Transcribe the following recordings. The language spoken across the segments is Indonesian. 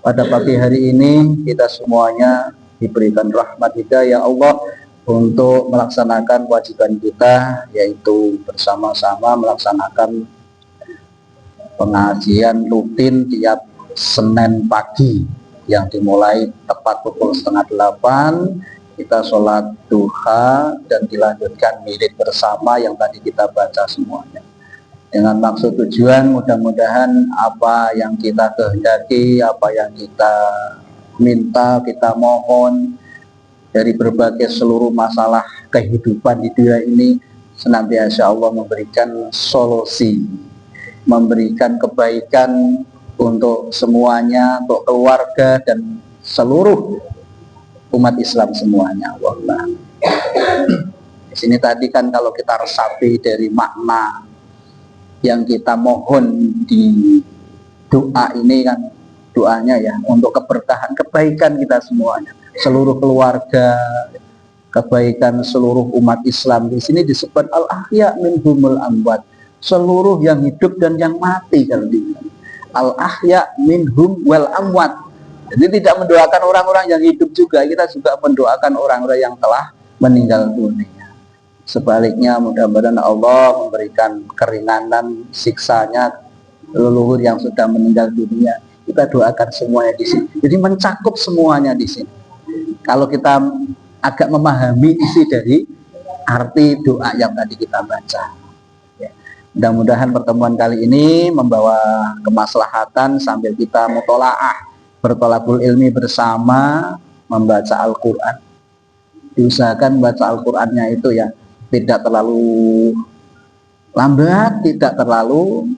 Pada pagi hari ini kita semuanya diberikan rahmat hidayah Allah untuk melaksanakan kewajiban kita, yaitu bersama-sama melaksanakan pengajian rutin tiap Senin pagi yang dimulai tepat pukul 7:30. Kita sholat duha dan dilanjutkan wirid bersama yang tadi kita baca semuanya, dengan maksud tujuan mudah-mudahan apa yang kita kehendaki, apa yang kita minta, kita mohon dari berbagai seluruh masalah kehidupan di dunia ini, senantiasa Allah memberikan solusi, memberikan kebaikan untuk semuanya, untuk keluarga dan seluruh umat Islam semuanya. Allah. Di sini tadi kan kalau kita resapi dari makna yang kita mohon di doa ini kan, doanya ya untuk keberkahan, kebaikan kita semuanya, seluruh keluarga, kebaikan seluruh umat Islam. Di sini disebut al-ahya minhumul amwat, seluruh yang hidup dan yang mati. Kalau di al-ahya minhum wal amwat, jadi tidak mendoakan orang-orang yang hidup juga, kita juga mendoakan orang-orang yang telah meninggal dunia. Sebaliknya mudah-mudahan Allah memberikan keringanan siksanya leluhur yang sudah meninggal dunia. Kita doakan semuanya di sini. Jadi mencakup semuanya di sini. Kalau kita agak memahami isi dari arti doa yang tadi kita baca. Ya. Mudah-mudahan pertemuan kali ini membawa kemaslahatan sambil kita mutolaah, bertolakul ilmi bersama, membaca Al-Quran. Diusahakan baca Al-Qurannya itu ya tidak terlalu lambat, tidak terlalu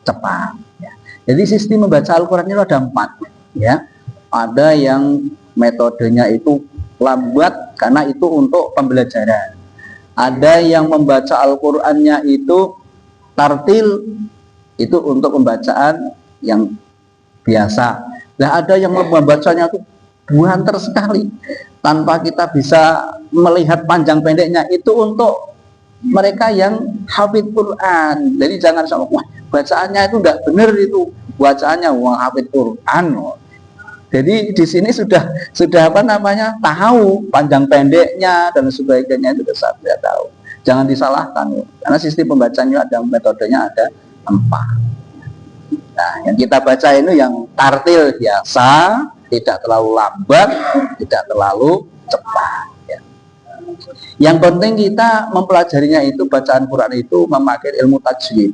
cepat. Ya. Jadi sistem membaca Al-Quran itu ada 4. Ya. Ada yang metodenya itu lambat karena itu untuk pembelajaran. Ada yang membaca Al-Qurannya itu tartil, itu untuk pembacaan yang biasa. Nah, ada yang membacanya itu buanter sekali tanpa kita bisa melihat panjang pendeknya, itu untuk mereka yang hafid Quran. Jadi jangan sama, wah bacaannya itu enggak benar, itu bacaannya wah hafid Quran. Jadi di sini sudah apa namanya, tahu panjang pendeknya dan sebagainya, itu sudah tahu. Jangan disalahkan karena sistem pembacanya ada metodenya, ada 4. Nah, yang kita baca ini yang tartil biasa, tidak terlalu lambat, tidak terlalu cepat. Ya. Yang penting kita mempelajarinya itu, bacaan Quran itu memakai ilmu tajwid.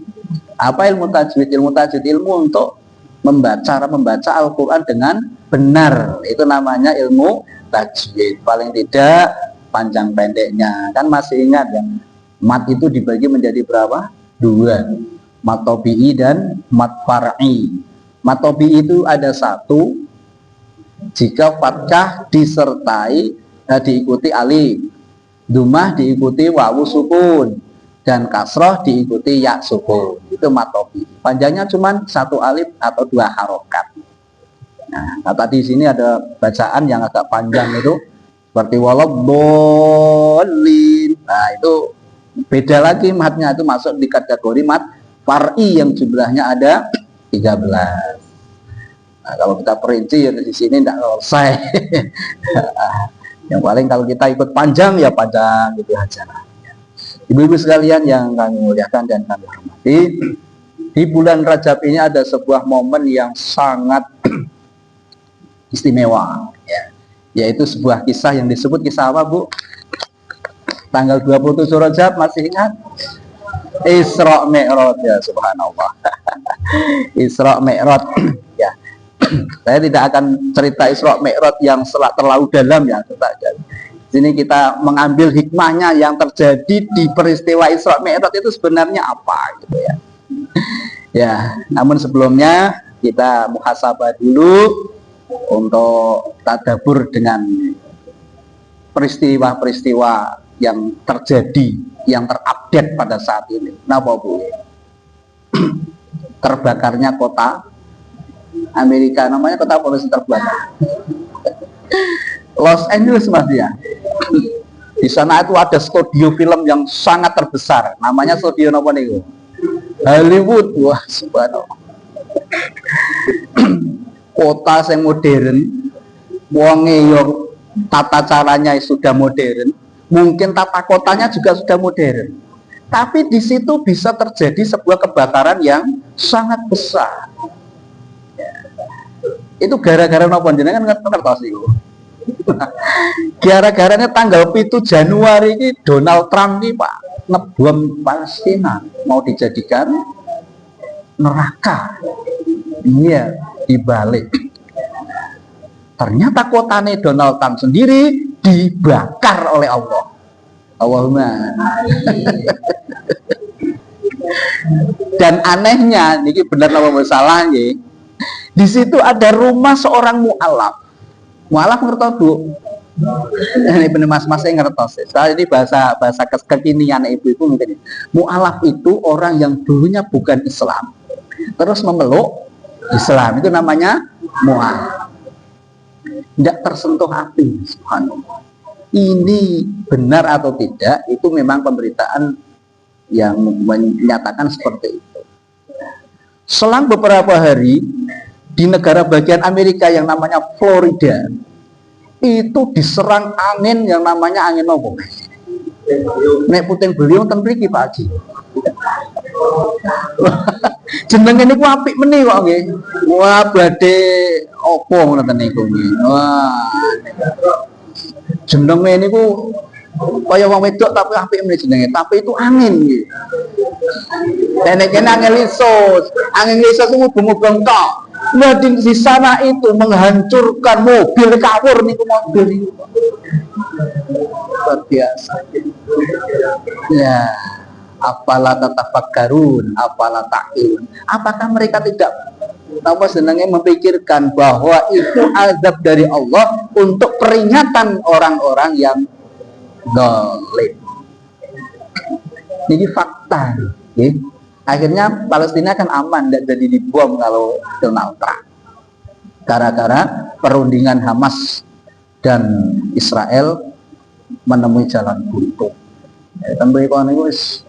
Apa ilmu tajwid? Ilmu tajwid ilmu untuk membaca Al-Quran dengan benar. Itu namanya ilmu tajwid. Paling tidak panjang pendeknya. Kan masih ingat ya, mat itu dibagi menjadi berapa? 2. Mat tobi'i dan mat far'i. Mat tobi'i itu ada 1 jika fathah disertai diikuti alif, dumah diikuti wawu sukun, dan kasroh diikuti ya sukun. Itu mat tobi'i. Panjangnya cuma 1 alif atau 2 harokat. Nah, tadi di sini ada bacaan yang agak panjang itu seperti waladhdallin. Nah, itu beda lagi matnya, itu masuk di kategori mat far'i yang jumlahnya ada 13. Nah, kalau kita perinci ya di sini tidak selesai. Yang paling kalau kita ikut panjang ya panjang gitu aja. Ibu-ibu sekalian yang kami muliakan dan kami hormati, di bulan Rajab ini ada sebuah momen yang sangat istimewa, ya, yaitu sebuah kisah yang disebut kisah apa, Bu? Tanggal 27 Rajab, masih ingat? Isra Mi'raj, ya, subhanallah. Isra Mi'raj, ya. Saya tidak akan cerita Isra Mi'raj yang terlalu dalam ya, sini kita mengambil hikmahnya yang terjadi di peristiwa Isra Mi'raj itu sebenarnya apa gitu ya. Ya, namun sebelumnya kita muhasabah dulu untuk tadabbur dengan peristiwa-peristiwa yang terjadi, yang terupdate pada saat ini. Napa, Bu? Terbakarnya kota Amerika, namanya kota apa yang terbakar? Los Angeles, Mas ya. Di sana itu ada studio film yang sangat terbesar, namanya studio apa nih? Hollywood. Wah, subhanallah. kota yang modern, wonge yo tata caranya sudah modern, mungkin tata kotanya juga sudah modern. Tapi di situ bisa terjadi sebuah kebakaran yang sangat besar. Itu gara-gara napa jenengan ngertos iku. Gara-garanya tanggal 7 Januari ini Donald Trump ini Pak ngebom Palestina mau dijadikan neraka. Iya, dibalik. Ternyata kotanya Donald Trump sendiri dibakar oleh Allah. Allahumma. Dan anehnya, ini benar nama masalahnya. Di situ ada rumah seorang mu'alaf. Mu'alaf ngertos Bu? Ini benar mas-mas yang ngertos. Soalnya ini bahasa kekinian ibu-ibu mungkin. Mu'alaf itu orang yang dulunya bukan Islam, terus memeluk Islam, itu namanya mu'alaf. Tidak tersentuh hati, subhanallah. Ini benar atau tidak, itu memang pemberitaan yang menyatakan seperti itu. Selang beberapa hari di negara bagian Amerika yang namanya Florida, itu diserang angin yang namanya angin apa? Nek puting beliung ten mriki Pak Haji. Jenenge niku apik meni kok nggih. Wah, badhe apa ngoten niku nggih. Wah. Jenenge niku kaya wong wedok tapi apik meni jenenge, tapi itu angin nggih. Nek kene angin lisus itu mubeng-mubeng tok. Nah di sana itu menghancurkan mobil kawur niku mobil niku. Luar biasa. Ya. Apalah tatafakkarun, apalah ta'qilun. Apakah mereka tidak memikirkan bahwa itu azab dari Allah untuk peringatan orang-orang yang zalim. Ini fakta. Ya. Akhirnya Palestina kan aman, tidak jadi dibom kalau Donald Trump. Gara-gara perundingan Hamas dan Israel menemui jalan buntu. Tentu itu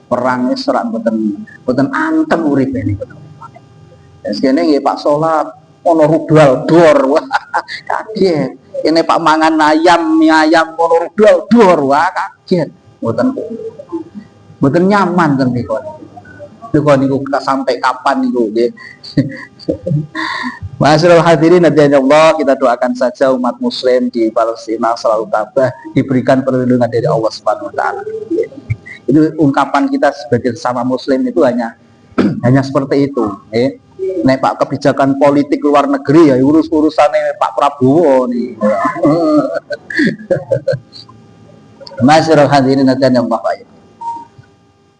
perang serak boten anteng uripe niku. Sekene nggih Pak salat ono rudal dor. Wah, kaget. Ini Pak mangan ayam, mie ayam ono rudal dor. Wah, kaget. Boten nyaman ten niku. Niku sampai kapan niku nggih. Masyaallah hadirin Allah, kita doakan saja umat muslim di Palestina selalu tabah, diberikan perlindungan dari Allah Subhanahu wa taala. Itu ungkapan kita sebagai sesama muslim itu hanya seperti itu. Nek Pak kebijakan politik luar negeri ya urusannya Pak Prabowo nih. Masyaallah hadirin Allah.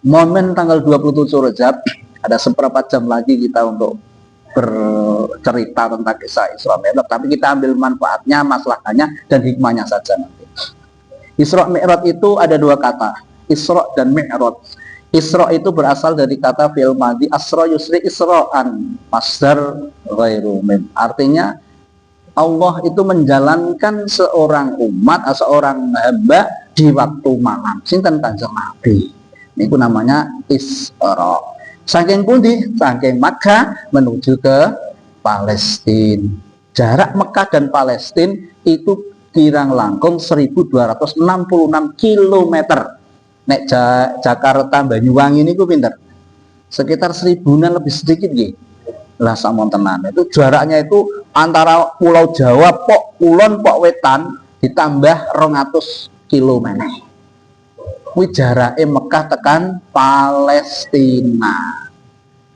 Momen tanggal 27 Rajab, ada seberapa jam lagi kita untuk bercerita tentang kisah Isra Mi'raj, tapi kita ambil manfaatnya, maslahnya dan hikmahnya saja nanti. Isra Mi'raj itu ada dua kata, Isra dan Mi'raj. Isra itu berasal dari kata fi'il madhi, asra yusri isra'an, masdar ghairu min. Artinya Allah itu menjalankan seorang umat, seorang hamba di waktu malam. Sinten Kanjeng Nabi. Itu namanya Isra. Saking pundi? Saking Makkah menuju ke Palestina. Jarak Mekah dan Palestina itu kirang langkung 1266 km. Nek Jakarta Banyuwangi ini ku pinter. Sekitar 1000-an lebih sedikit nggih. Lah samontenan. Itu jaraknya itu antara Pulau Jawa pok kulon pok wetan ditambah 200 km. Kuwi jarake Mekah tekan Palestina.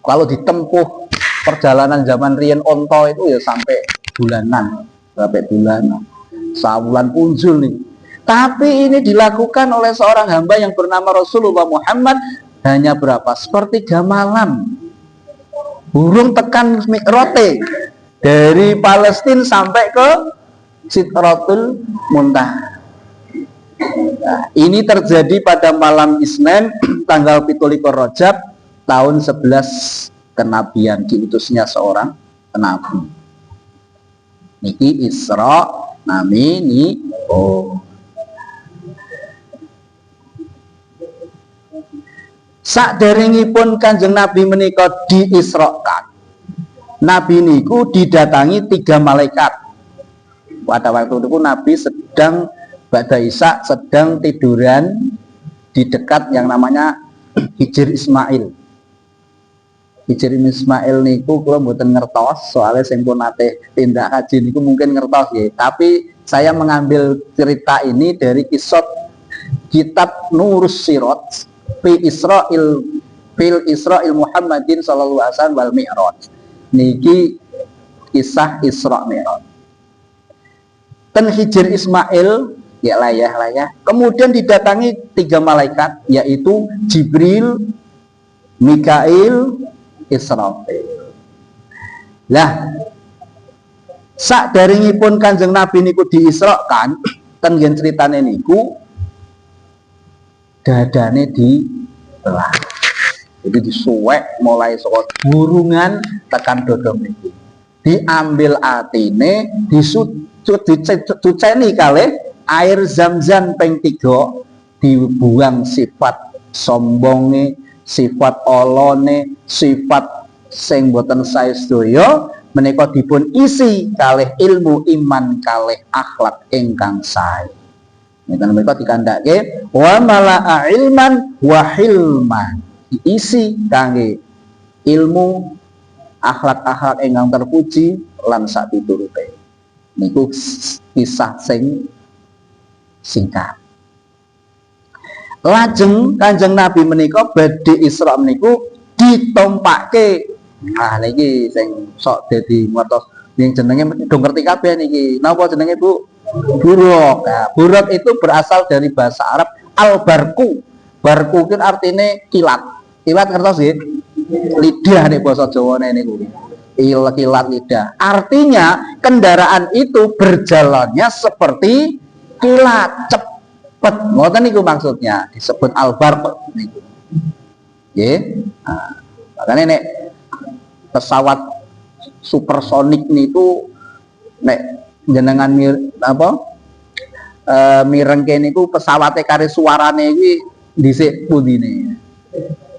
Kalau ditempuh perjalanan zaman riyen onto itu ya sampai bulanan, sabulan punjul nih. Tapi ini dilakukan oleh seorang hamba yang bernama Rasulullah Muhammad hanya berapa? Sepertiga malam. Burung tekan Mi'rote dari Palestina sampai ke Sidratul Muntaha. Nah, ini terjadi pada malam Isnin tanggal 17 Rajab tahun 11 kenabian, diutusnya seorang nabi. Niki Isra nami ni Sakderengipun Kanjeng Nabi menika diisrokan. Nabi niku didatangi 3 malaikat. Pada waktu itu Nabi sedang Ba'da Isya, sedang tiduran di dekat yang namanya Hijr Ismail. Hijr Ismail niku kula mboten ngertos, soalnya sing pun nate tindak haji niku mungkin ngertos ya. Tapi saya mengambil cerita ini dari kisah kitab Nurus Sirat fil Israil Muhammadin sallallahu alaihi wasallam wal Mi'raj. Niki kisah Isra Mi'raj. Ten Hijr Ismail ya layah. Kemudian didatangi 3 malaikat, yaitu Jibril, Mikail, Israfil. Lah, sakderengipun Kanjeng Nabi niku diisrokan, ten yen critane niku dadane dibelah. Jadi disuwek mulai saka burungan tekan dodom niku. Diambil atine, dicuceni kalih air Zam-Zam ping 3, dibuang sifat sombonge, sifat olone, sifat sing boten saestaya, menika dipun isi kalih ilmu iman, kalih akhlak ingkang sae. Menika dikandhake wa mala'a ilman wa hilman, diisi kangge ilmu, akhlak-akhlak ingkang terpuji lan sak piturute. Niku kisah sing singkat. Lajeng Kanjeng Nabi menika badhe Isra meniku ditompake. Nah niki sing sok dadi motos ning jenenge do ngerti kabeh niki. Napa jenenge Bu? Buruk. Nah, buruk itu berasal dari bahasa Arab al-barku. Barku kan artinya kilat. Kilat ngertos nggih? Lidah nek basa Jawane niku. Kilat lidah. Artinya kendaraan itu berjalannya seperti kilat, cepet. Ngoten niku maksudnya, disebut al-barq niku. Nggih. Nah, makanya nek pesawat supersonik niku nek jenengan mirengke niku pesawate kare suarane iki dhisik pundine.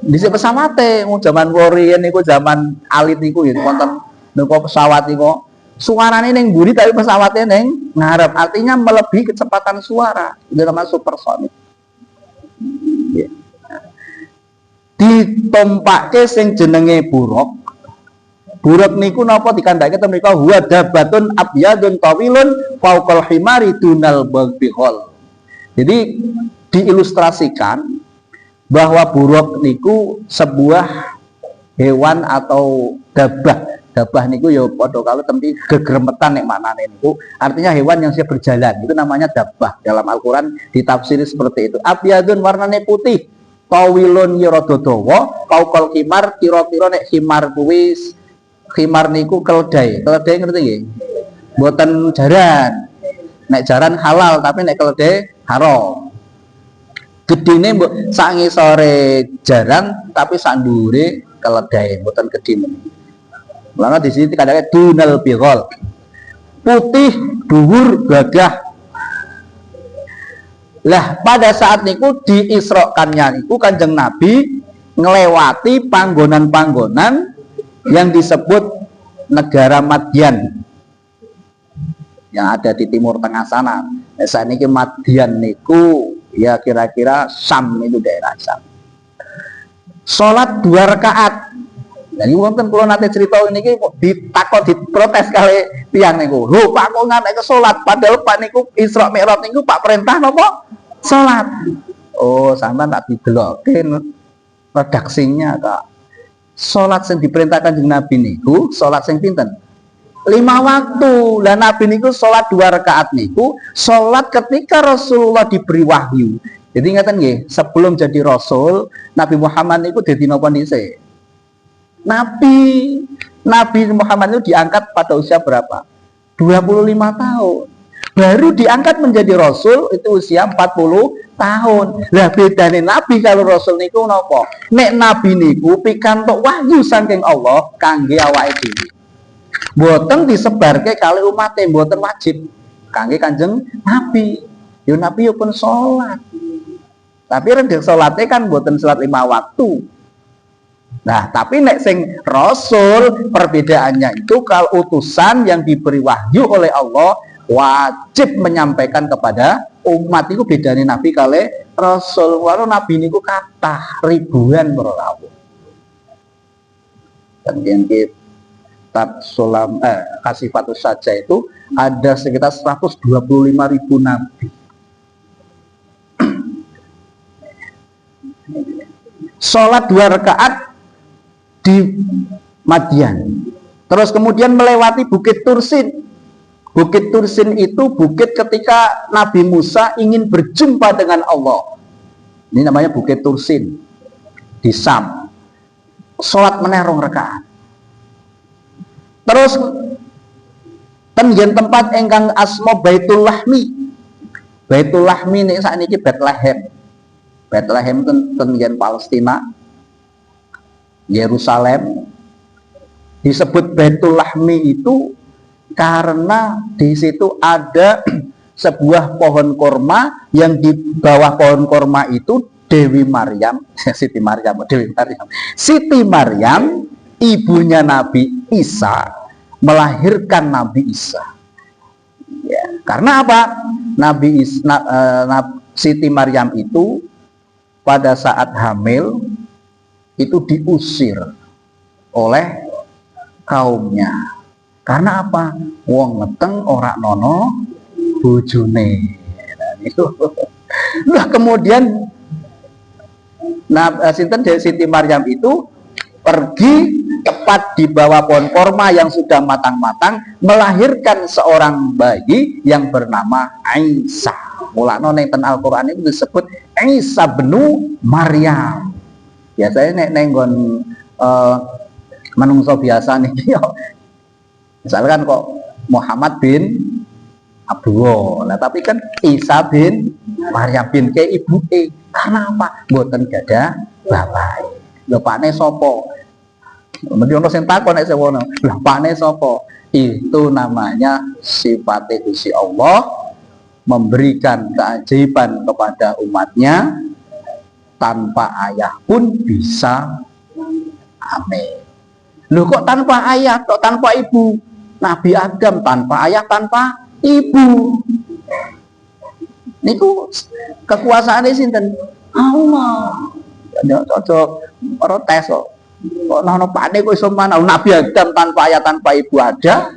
Dhisik pesawate zaman Korea niku zaman alit niku ya wonten niku pesawat niku suarane ning mburi tapi pesawatnya ning ngarep, artinya melebihi kecepatan suara. Itu namanya supersonik. Yeah. Ditompake sing jenenge buruk. Buruk niku napa dikandhake ten mriku huwa dabatun abyadun tawilun fauqal himari dunal baghol. Jadi diilustrasikan bahwa buruk niku sebuah hewan atau dabah. Dabah niku ya padha karo tempi gegremetan nek maknane niku. Artinya hewan yang siap berjalan. Itu namanya dabah. Dalam Al-Qur'an ditafsiri seperti itu. Abyadun warnane putih, tawilun ya rada dawa, fauqal himar kira-kira nek himar kuwi khimar niku keledai. Keledai ngerti nggih? Mboten jaran. Nek jaran halal tapi nek keledai haram. Gedine mbok sak ngisore jaran tapi sak ndure keledai, mboten gedhe men. Mula di sini kadang-kadang dunal bighol. Putih, dhuwur, gagah. Lah pada saat niku diisrokannya niku Kanjeng Nabi ngelewati panggonan-panggonan yang disebut negara Madyan yang ada di timur tengah sana. Saat ini Madyan niku ya kira-kira Sam, itu daerah Sam. Sholat 2 rakaat. Jadi wonten kula nate cerita niki ditakon diprotes kali tiyang niku. Lho Pak kok ngantek sholat padahal Pak niku Isra Mi'raj niku Pak perintah napa? Sholat. Oh, sampean tak didelokke redaksinya Kak. Sholat yang diperintahkan Kanjeng Nabi niku sholat yang pinten? 5 waktu. Lah Nabi niku sholat 2 rakaat niku sholat ketika Rasulullah diberi wahyu. Jadi ngeten nggih, sebelum jadi Rasul, Nabi Muhammad niku dadi napa dhisik? Nabi Muhammad itu diangkat pada usia berapa? 25 tahun. Baru diangkat menjadi Rasul itu usia 40 tahun. Lah bedane Nabi kalau Rasul niku napa? Nek Nabi niku pikantuk wahyu saking Allah kangge awake dhewe. Mboten disebarke kali umate, mboten wajib kangge Kanjeng Nabi. Yo Nabi yo pun salat. Tapi rendhek salate kan mboten salat 5 waktu. Nah, tapi nek sing rasul perbedaannya itu kalau utusan yang diberi wahyu oleh Allah wajib menyampaikan kepada umat. Itu bedanya nabi kali rasul. Walau nabi niku kathah ribuan para rawuh. Dan yang kitab Kasifatus Saja itu ada sekitar 125.000 nabi. Sholat 2 rakaat di Madian, terus kemudian melewati Bukit Tursin. Bukit Tursin itu bukit ketika Nabi Musa ingin berjumpa dengan Allah. Ini namanya Bukit Tursin di Sam. Sholat meneh 2 rakaat. Terus tenggen tempat engkang asma Baitul Lahmi. Baitul Lahmi ini saat ini Bethlehem. Bethlehem tenggen Palestina. Yerusalem disebut Baitul Lahmi itu karena di situ ada sebuah pohon korma, yang di bawah pohon korma itu Dewi Maryam, Siti Maryam, ibunya Nabi Isa, melahirkan Nabi Isa. Ya, karena apa? Siti Maryam itu pada saat hamil itu diusir oleh kaumnya. Karena apa? Wong ngeteng ora nono bojone. Nah, itu. Nah, kemudian Siti Maryam itu pergi tepat di bawah pohon korma yang sudah matang-matang, melahirkan seorang bayi yang bernama Isa. Mulane neng Al-Qur'an itu disebut Isa benu Maryam. Biasanya nenggon menungso biasa nih, misalkan kok Muhammad bin Abdullah, nah tapi kan Isa bin Maryam bin ke ibu karena apa? Mboten gada bapak. Lho pakne sapa? Mesti ono sing takon nek sewono. Lho pakne sapa? Itu namanya sifat Gusti Allah memberikan keajaiban kepada umatnya. Tanpa ayah pun bisa amin. Loh kok tanpa ayah, kok tanpa ibu? Nabi Adam tanpa ayah, tanpa ibu. Niku kekuasaane sinten? Allah. Ya cocok protes kok. Kok ana pakne kok iso manah Nabi Adam tanpa ayah, tanpa ibu ada.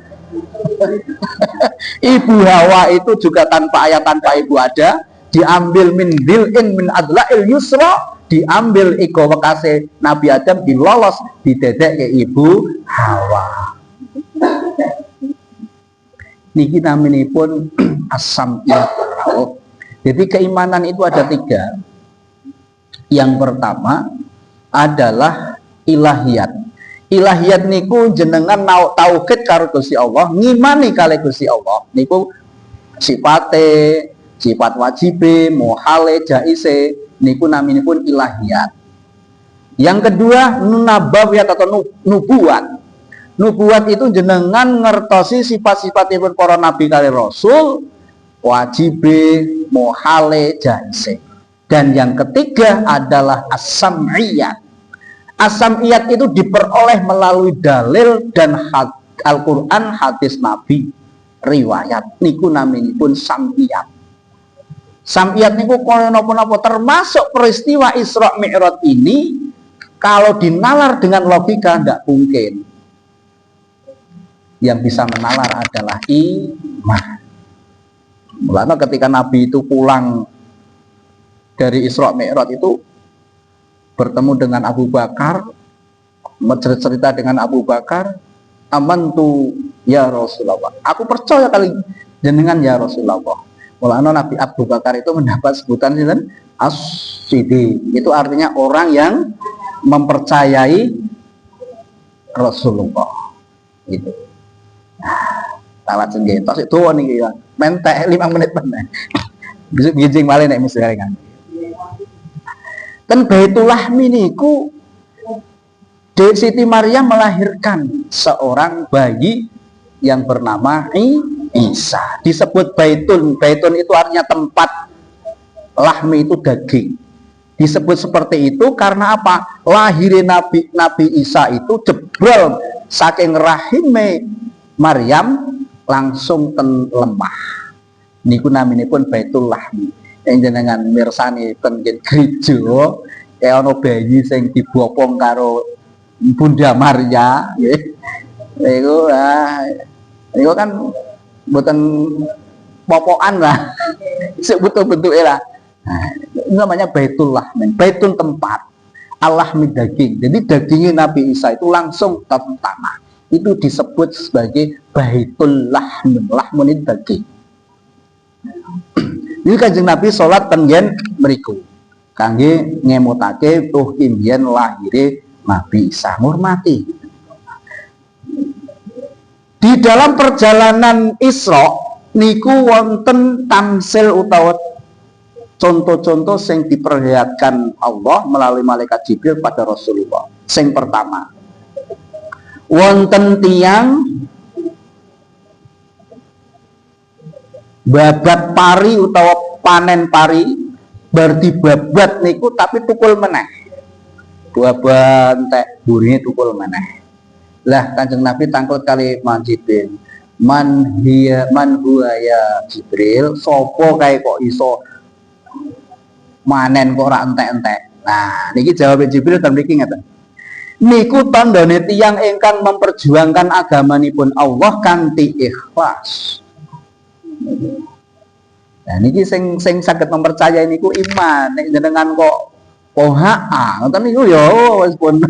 Ibu Hawa itu juga tanpa ayah, tanpa ibu ada. Diambil min dil'in min adla'il yusra, diambil iko bekase Nabi Adam, dilolos didedek ke ibu Hawa. Niki naminipun as-sam'iyah. Jadi keimanan itu ada 3. Yang pertama adalah ilahiyat. Ilahiyat niku jenengan tauhid karo Gusti Allah, ngimani kali Gusti Allah niku sifate, sifat wajibe, mohale, jaise, niku naminipun ilahiyat. Yang kedua nabawiyat atau nubuat. Nubuat itu jenengan ngertosi sifat-sifatipun para nabi kali rasul, wajibe, mohale, jaise. Dan yang ketiga adalah as-sam'iyat. As-sam'iyat itu diperoleh melalui dalil dan Al-Quran, hadis Nabi, riwayat. Niku naminipun sam'iyat. Sam'iyat niku koyo napa-napa, termasuk peristiwa Isra Mi'raj ini kalau dinalar dengan logika tidak mungkin. Yang bisa menalar adalah iman. Mulanya ketika Nabi itu pulang dari Isra Mi'raj itu bertemu dengan Abu Bakar, cerita dengan Abu Bakar, amantu ya Rasulullah. Aku percaya kali jenengan ya Rasulullah. Mulanya Nabi Abu Bakar itu mendapat sebutan as-siddiq. Itu artinya orang yang mempercayai Rasulullah. Gitu. Tawat senggetos itu nih ya. Mentek 5 menit meneh. Bisa bijing malih nek mesti kan. Ten Baitul Lahmi niku Siti Maryam melahirkan seorang bayi yang bernama Isa. Disebut baitun. Baitun itu artinya tempat, lahmi itu daging. Disebut seperti itu karena apa? Lahirnya Nabi Isa itu jebol saking rahime Maryam langsung ten lemah. Niku naminipun Baitul Lahmi. Yang jenengan mirsani ten gereja ana bayi sing dibopong karo Bunda Maria nggih. Niku kan mboten popokan lah. Sik bentuk-bentuke lah. Nah, ini namanya Baitul Lahmi. Baitun tempat. Al-Lahmi daging. Jadi dagingnya Nabi Isa itu langsung ke tanah. Itu disebut sebagai Baitul Lahmi. Lahmun itu daging. Ini Kanjeng Nabi sholat tenggen mriku. Kangge ngemutake tuh imbiyen lahire Nabi Isa, ngurmati. Di dalam perjalanan Isra niku wonten tamsil utawa contoh-contoh yang diperlihatkan Allah melalui malaikat Jibril pada Rasulullah. Sing pertama, wonten tiang babat pari utawa panen pari, berarti babat niku tapi tukul meneh. Babat entek burine tukul meneh. Lah Kanjeng Nabi tangkut kali manjibin. Man huwa ya Jibril, sopo kae kok iso manen kok ora entek-entek. Nah, niki jawab Jibril ten mriki ngeten. Niku tandane tiyang ingkang memperjuangkan agamanipun Allah kanthi ikhlas. Nah, niki sing saged mempercayai niku iman. Nek jenengan kok pohaa, ngoten niku ya wis pun.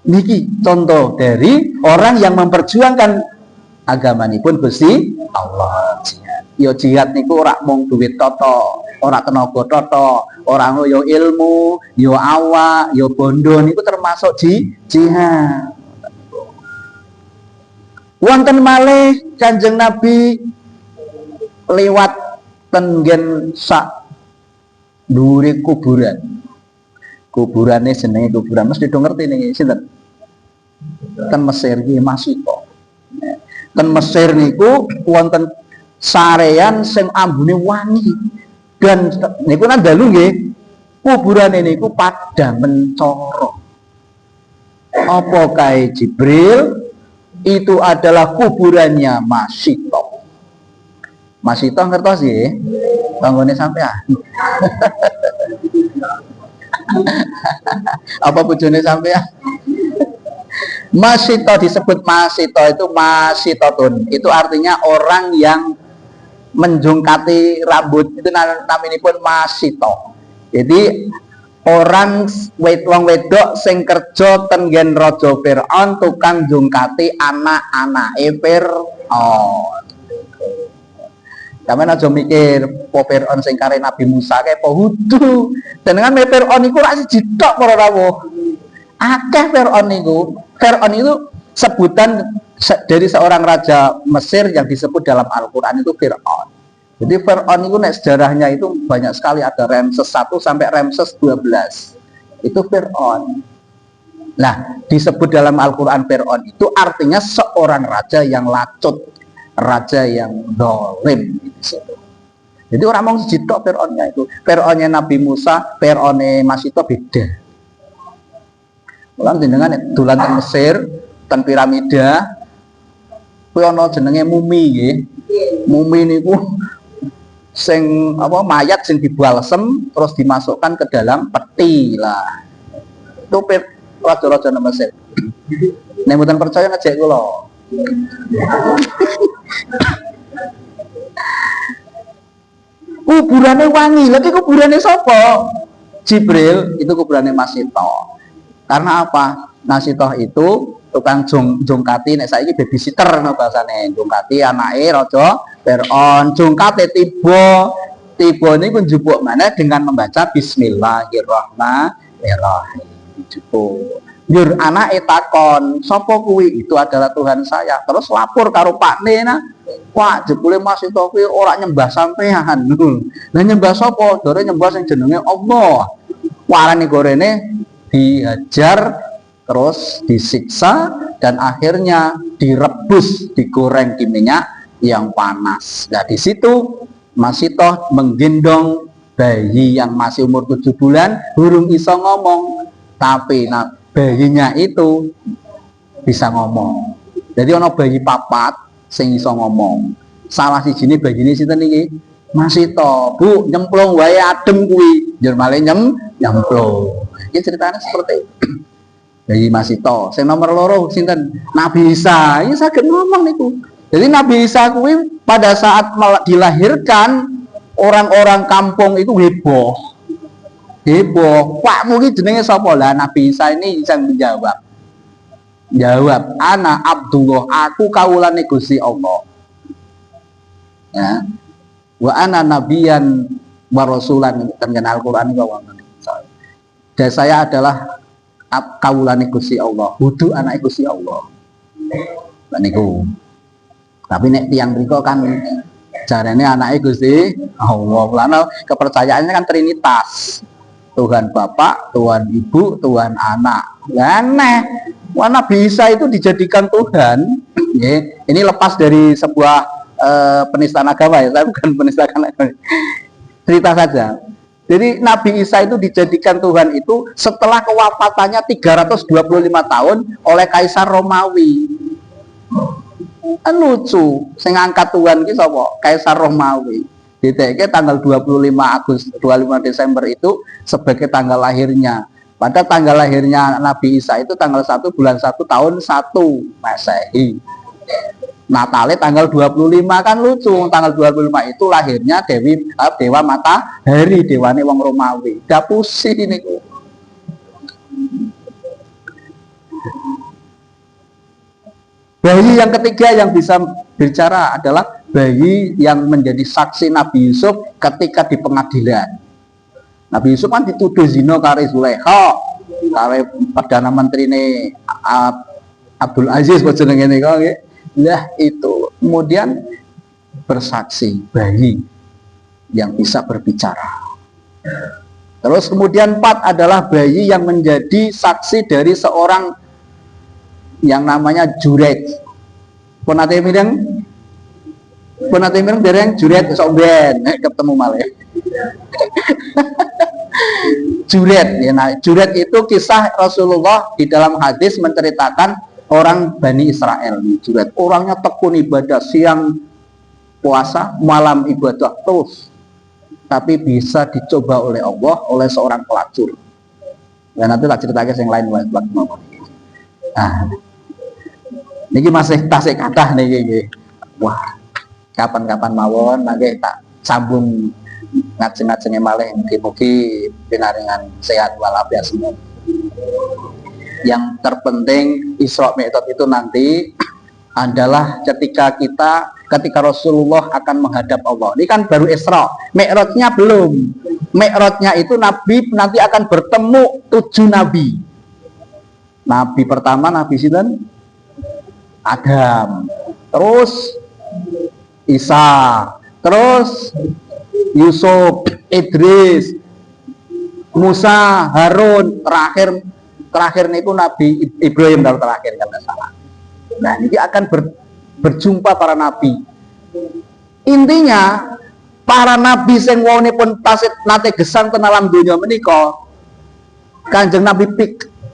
Niki contoh dari orang yang memperjuangkan agamanipun Gusti Allah. Yo jihad niku ora mung duit toto, ora tenaga toto, ora yo ilmu, yo awak, yo bondo niku termasuk jihad. Wonten malih Kanjeng Nabi lewat tenggen sak dhuwure kuburan. Kuburannya jenenge kuburan mesti do ngerti nih sinten. Ten Mesir iki Masito. Ten Mesir niku wonten sarean sing ambune wangi. Dan niku nang dalu nggih kuburane niku pada mencoro. Apa kae Jibril? Itu adalah kuburannya Masito. Masito ngertos nggih? Tanggone sampean. Apa bojone sampean? Masito disebut Masito itu Masitotun. Itu artinya orang yang menjungkati rambut. Itu naminipun Masito. Jadi orang wong wedok sing kerja tenggen Raja Firaun tukang jungkati anak-anake Firaun. Sampeyan aja mikir po Firaun sing kare Nabi Musa kae po hudu. Jenengan Firaun iku ora siji tok para rawuh. Akeh Firaun niku. Firaun itu sebutan dari seorang raja Mesir yang disebut dalam Al-Qur'an itu Firaun. Jadi Firaun itu nek sejarahnya itu banyak sekali, ada Ramses 1 sampai Ramses 12. Itu Firaun. Nah, disebut dalam Al-Qur'an Firaun itu artinya seorang raja yang lacut, raja yang dolim gitu. Jadi orang mau jitok Firaunnya itu. Firaunnya Nabi Musa, Firaunnya Masito beda. Ulang jenengan dolan teng Mesir, teng piramida, kuwi ana jenenge mumi nggih. Mumi niku sing apa mayat sing dibalsem terus dimasukkan ke dalam peti lah. Itu raja-raja nang Mesir. Nek mboten percaya ngejek kula. Kuburane wangi, lagi kuburane sapa? Jibril, itu kuburane Masito. Karena apa? Masito itu tukang jongkati, nek saiki babysitter no bahasane. Jongkati anake raja Firaun, jongkate tiba niku njupuk mana dengan membaca Bismillahirrahmanirrahim. Njupuk. Njur anake takon, sapa kuwi? Itu adalah Tuhan saya. Terus lapor karo pakne nah. Wah, jebule Masito kuwi ora nyembah sampean. Lah nyembah sapa? Dore nyembah sing jenenge Allah. Warane gorene dihajar, terus disiksa, dan akhirnya direbus, digoreng di minyak yang panas. Nah di situ Masito menggendong bayi yang masih umur 7 bulan burung iso ngomong, tapi bayinya itu bisa ngomong. Jadi ono bayi papat sing iso ngomong. Salah sijine bayine sinten iki? Masih to, Bu, nyemplung wae adem kuwi. Njur malih nyemplung. Iki ceritanya seperti itu. Bayi masih to. Sing nomor loro sinten? Nabi Isa. Ini saged ngomong niku. Jadi Nabi Isa kuwi pada saat dilahirkan orang-orang kampung itu heboh. Heboh. Pak mungkin jenenge sapa? Lah Nabi Isa ini bisa menjawab. Jawab, ana Abdullah, aku kaulane Gusti Allah. Ya. Wa ana nabiyan wa rasulan, terkenal Al-Qur'an iki wonten. Dan saya adalah kaulane Gusti Allah, hudu anak Gusti Allah. Lah niku. Tapi nek tiyang mriku kan jarene anake Gusti Allah. Lan kepercayaannya kan trinitas. Tuhan Bapa, Tuhan Ibu, Tuhan Anak. Lah aneh. Mana bisa itu dijadikan Tuhan? Ini lepas dari sebuah penistaan agama ya, saya bukan penista agama. Cerita saja. Jadi Nabi Isa itu dijadikan Tuhan itu setelah kewafatannya 325 tahun oleh Kaisar Romawi. Kan lucu, sing angkat Tuhan ki sapa? Kaisar Romawi. DTK tanggal 25 Desember itu sebagai tanggal lahirnya. Pada tanggal lahirnya Nabi Isa itu tanggal 1 bulan 1 tahun 1 Masehi. Natalnya tanggal 25 kan lucu. Tanggal 25 itu lahirnya Dewa Matahari, dewane wong Romawi. Dapusi niku. Bayi yang ketiga yang bisa bicara adalah bayi yang menjadi saksi Nabi Yusuf ketika di pengadilan. Nabi Yusuf kan dituduh zina karo Zulaikha, karo Perdana Menteri ini Abdul Aziz jenenge niku nggih. Lah itu kemudian bersaksi bayi yang bisa berbicara. Terus kemudian 4 adalah bayi yang menjadi saksi dari seorang yang namanya Juret. Ponate mireng dereng Juret sok ben ketemu malih. Juret ya, nah, Juret itu kisah Rasulullah di dalam hadis menceritakan orang Bani Israel. Juret orangnya tekun ibadah, siang puasa, malam ibadah terus, tapi bisa dicoba oleh Allah oleh seorang pelacur. Ya nanti tak ceritakan yang lain waktu mau. Nah, niki masih tasik kathah niki. Wah, kapan-kapan mawon nanti tak sambung ngajeng-ngajenge malih, mugi-mugi pinaringan sehat walafiat semua. Yang terpenting Isra Mi'raj itu nanti adalah ketika Rasulullah akan menghadap Allah. Ini kan baru Isra, Mi'rajnya belum. Mi'rajnya itu Nabi nanti akan bertemu 7 nabi. Nabi pertama Nabi sinten? Adam. Terus Isa. Terus Yusuf, Idris, Musa, Harun, terakhir niku Nabi Ibrahim kalau terakhir kalau tidak salah. Nah, ini akan berjumpa para nabi. Intinya para nabi sing wonipun tasih nate gesang ten alam donya menika, Kanjeng Nabi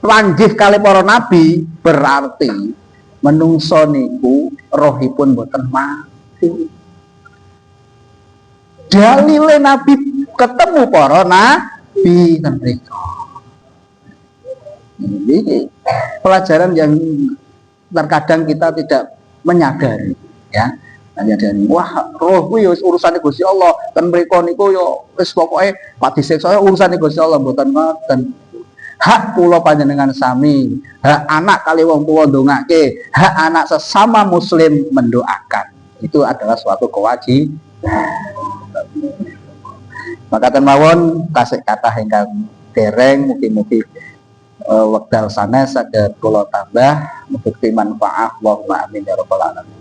panggih kali para nabi, berarti menungso niku rohipun boten mati. Dalile Nabi ketemu para nabi ten mriku. Ini pelajaran yang terkadang kita tidak menyadari, ya. Menyadari, wah, roh kuwi urusane Gusti Allah, ten mriku niku yo wis pokoke pati siksa urusane Gusti Allah mboten ngoten. Hak kula panjenengan sami, hak anak kali wong tuwa ndongake, hak anak sesama muslim mendoakan. Itu adalah suatu kewajiban. Maka mawon tasik kathah ingkang dereng mugi-mugi wekdal sanes saged kula tambah mugi manfaat. Allahumma amin ya rabbal alamin.